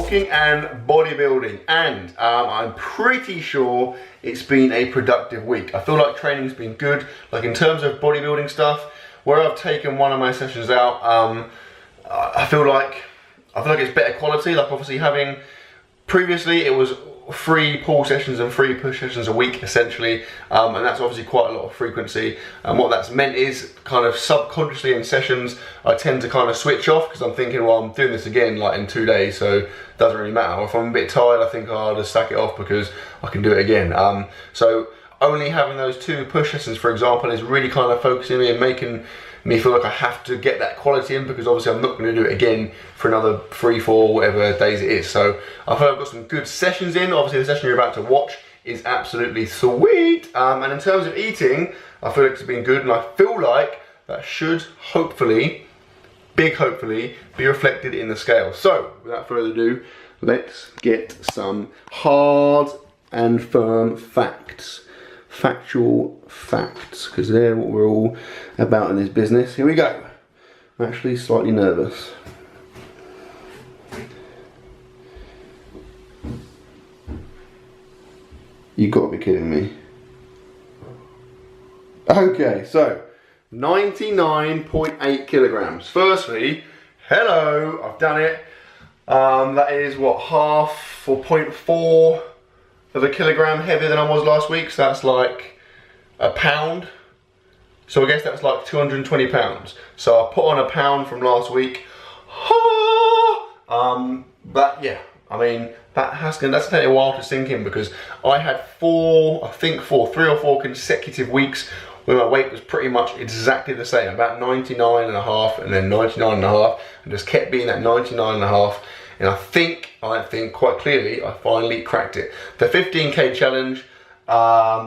talking and bodybuilding, and I'm pretty sure it's been a productive week. I feel like training's been good, like in terms of bodybuilding stuff, where I've taken one of my sessions out, I feel like it's better quality. Like obviously having, previously it was 3 pull sessions and 3 push sessions a week essentially, and that's obviously quite a lot of frequency, and what that's meant is kind of subconsciously in sessions I tend to kind of switch off because I'm thinking, well, I'm doing this again like in 2 days, so it doesn't really matter. If I'm a bit tired, I think, oh, I'll just sack it off because I can do it again. So only having those 2 push sessions, for example, is really kind of focusing me and making me feel like I have to get that quality in, because obviously I'm not going to do it again for another 3, 4, whatever days it is. So I feel I've got some good sessions in. Obviously the session you're about to watch is absolutely sweet. And in terms of eating, I feel like it's been good, and I feel like that should hopefully, big hopefully, be reflected in the scale. So without further ado, let's get some hard and firm facts. Factual facts, because they're what we're all about in this business. Here we go. I'm actually slightly nervous. You gotta be kidding me. Okay, so 99.8 kilograms. Firstly, hello, I've done it. That is what, half or 0.4 of a kilogram heavier than I was last week, so that's like a pound. So I guess that's like 220 pounds. So I put on a pound from last week. But yeah, I mean, that's gonna take a while to sink in, because I had 3 or 4 consecutive weeks where my weight was pretty much exactly the same, about 99.5 and then 99.5, and just kept being that 99.5. And I think quite clearly I finally cracked it. The 15k challenge,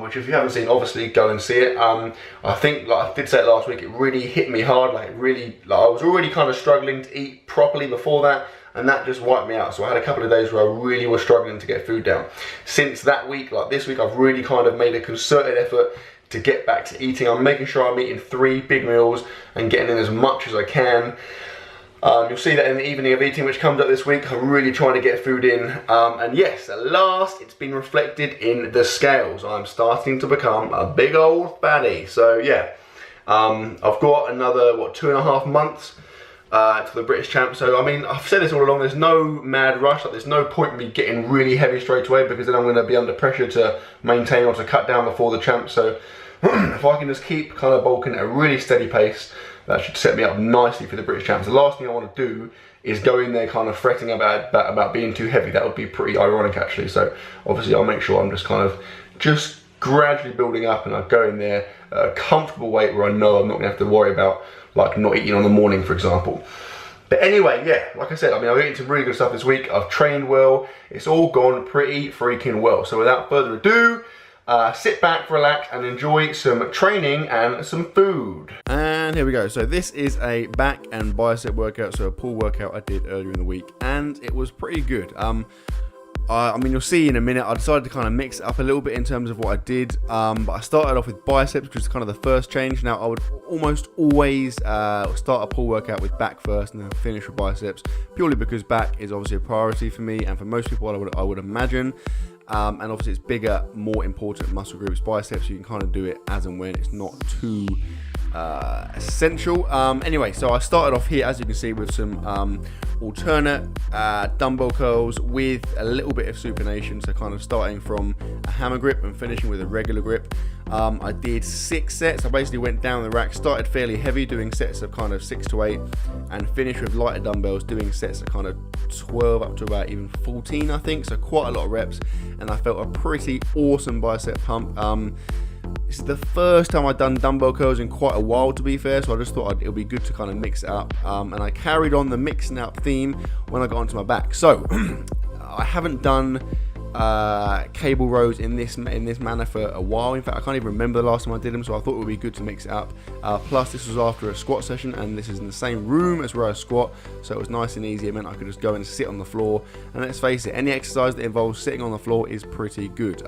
which if you haven't seen, obviously go and see it. I think, like I did say it last week, it really hit me hard. Like I was already kind of struggling to eat properly before that, and that just wiped me out. So I had a couple of days where I really was struggling to get food down. Since that week, like this week, I've really kind of made a concerted effort to get back to eating. I'm making sure I'm eating 3 big meals and getting in as much as I can. You'll see that in the evening of eating, which comes up this week. I'm really trying to get food in. And yes, at last, it's been reflected in the scales. I'm starting to become a big old fatty. So yeah, I've got another, what, 2.5 months to the British champ. So I mean, I've said this all along, there's no mad rush. Like, there's no point in me getting really heavy straight away, because then I'm going to be under pressure to maintain or to cut down before the champ. So if I can just keep kind of bulking at a really steady pace, that should set me up nicely for the British Champs. The last thing I want to do is go in there kind of fretting about being too heavy. That would be pretty ironic actually. So obviously I'll make sure I'm just gradually building up, and I go in there at a comfortable weight where I know I'm not going to have to worry about like not eating on the morning, for example. But anyway, yeah, like I said, I mean, I've eaten some really good stuff this week. I've trained well. It's all gone pretty freaking well. So without further ado, sit back, relax, and enjoy some training and some food. And here we go. So this is a back and bicep workout, so a pull workout I did earlier in the week, and it was pretty good. I mean, you'll see in a minute, I decided to kind of mix it up a little bit in terms of what I did, but I started off with biceps, which was kind of the first change. Now, I would almost always start a pull workout with back first and then finish with biceps, purely because back is obviously a priority for me, and for most people, I would imagine. And obviously it's bigger, more important muscle groups. Biceps, you can kind of do it as and when, it's not too essential. Anyway, so I started off here, as you can see, with some alternate dumbbell curls with a little bit of supination, so kind of starting from a hammer grip and finishing with a regular grip. I did 6 sets. I basically went down the rack, started fairly heavy, doing sets of kind of 6 to 8, and finished with lighter dumbbells, doing sets of kind of 12 up to about even 14, I think, so quite a lot of reps, and I felt a pretty awesome bicep pump. This is the first time I've done dumbbell curls in quite a while, to be fair, so I just thought it would be good to kind of mix it up, and I carried on the mixing up theme when I got onto my back. So I haven't done cable rows in this manner for a while. In fact, I can't even remember the last time I did them, so I thought it would be good to mix it up. Plus, this was after a squat session, and this is in the same room as where I squat, so it was nice and easy. It meant I could just go and sit on the floor, and let's face it, any exercise that involves sitting on the floor is pretty good.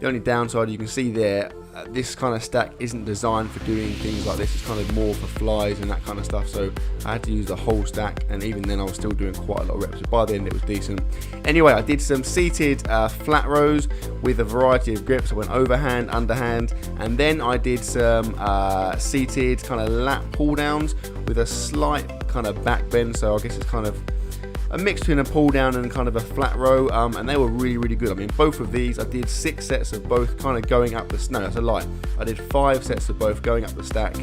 The only downside you can see there, this kind of stack isn't designed for doing things like this. It's kind of more for flies and that kind of stuff, so I had to use the whole stack, and even then I was still doing quite a lot of reps, so by the end it was decent. Anyway, I did some seated flat rows with a variety of grips. I went overhand, underhand, and then I did some seated kind of lat pull downs with a slight kind of back bend, so I guess it's kind of a mix between a pull down and kind of a flat row, and they were really, really good. I mean, both of these, I did 6 sets of both kind of going up the, no, that's a lie. I did 5 sets of both going up the stack,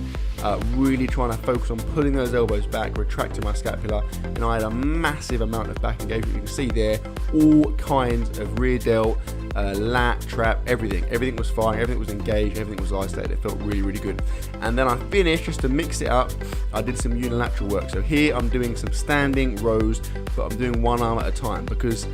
really trying to focus on pulling those elbows back, retracting my scapula, and I had a massive amount of back engagement. You can see there, all kinds of rear delt, lat, trap, everything. Everything was fine, everything was engaged, everything was isolated. It felt really, really good. And then I finished, just to mix it up, I did some unilateral work. So here I'm doing some standing rows, but I'm doing one arm at a time, because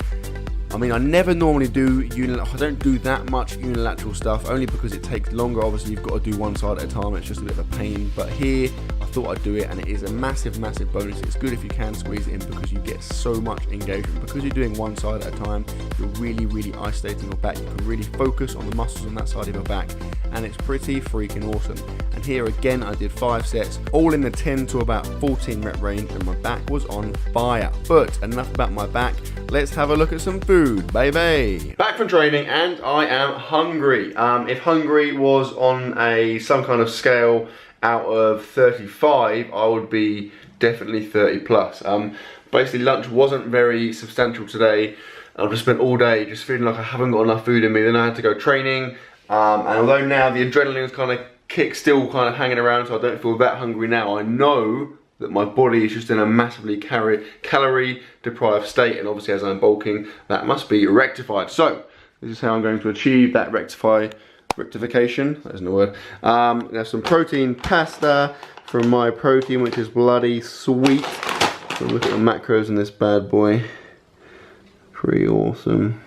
I mean, I never normally do I don't do that much unilateral stuff, only because it takes longer. Obviously, you've got to do one side at a time. It's just a bit of a pain. But here, I thought I'd do it, and it is a massive, massive bonus. It's good if you can squeeze it in, because you get so much engagement. Because you're doing one side at a time, you're really, really isolating your back. You can really focus on the muscles on that side of your back, and it's pretty freaking awesome. And here again, I did 5 sets, all in the 10 to about 14 rep range, and my back was on fire. But enough about my back. Let's have a look at some food, baby. Back from training, and I am hungry. If hungry was on some kind of scale out of 35, I would be definitely 30 plus. Basically, lunch wasn't very substantial today. I've just spent all day just feeling like I haven't got enough food in me. Then I had to go training, and although now the adrenaline is kind of still kind of hanging around, so I don't feel that hungry now, I know that my body is just in a massively calorie deprived state, and obviously as I'm bulking, that must be rectified. So this is how I'm going to achieve that rectification. That isn't a word. There's some protein pasta from My Protein, which is bloody sweet. So look at the macros in this bad boy. Pretty awesome.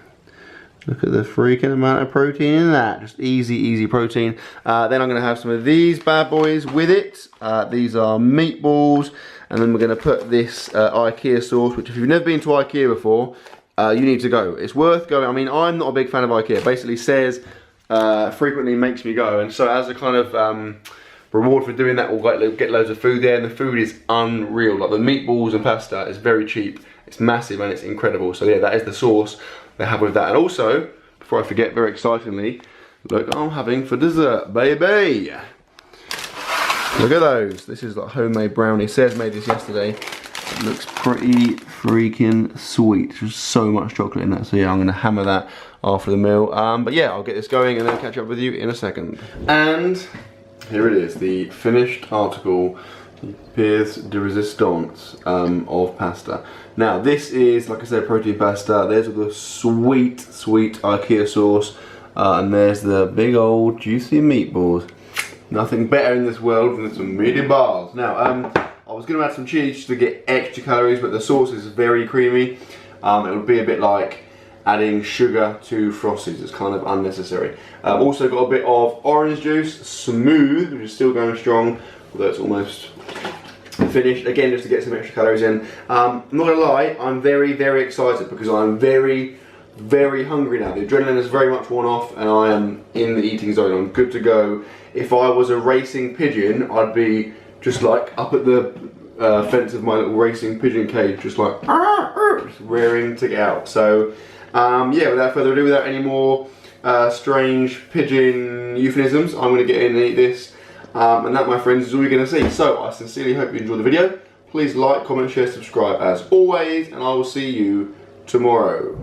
Look at the freaking amount of protein in that. Just easy protein. Then I'm going to have some of these bad boys with it. These are meatballs. And then we're going to put this IKEA sauce, which if you've never been to IKEA before, you need to go. It's worth going. I mean, I'm not a big fan of IKEA. Basically says frequently makes me go. And so as a kind of reward for doing that, we'll get loads of food there. And the food is unreal. Like the meatballs and pasta is very cheap. It's massive and it's incredible. So yeah, that is the sauce they have with that. And also, before I forget, very excitingly, look, I'm having for dessert, baby. Look at those. This is like homemade brownie. Sarah's made this yesterday. It looks pretty freaking sweet. There's so much chocolate in that. So yeah, I'm gonna hammer that after the meal. But yeah, I'll get this going and then catch up with you in a second. And here it is, the finished article, pièce de résistance of pasta. Now this is, like I said, protein pasta. There's the sweet IKEA sauce, and there's the big old juicy meatballs. Nothing better in this world than some meatballs. Now I was going to add some cheese to get extra calories, but the sauce is very creamy. It would be a bit like adding sugar to Frosties. It's kind of unnecessary. Also got a bit of orange juice, smooth, which is still going strong, although it's almost finished, again just to get some extra calories in. I'm not gonna lie, I'm very excited because I'm very hungry now. The adrenaline is very much worn off and I am in the eating zone. I'm good to go. If I was a racing pigeon, I'd be just like up at the fence of my little racing pigeon cage, just like just raring to get out. So yeah, without further ado, without any more strange pigeon euphemisms, I'm gonna get in and eat this. And that, my friends, is all you're going to see. So I sincerely hope you enjoyed the video. Please like, comment, share, subscribe as always, and I will see you tomorrow.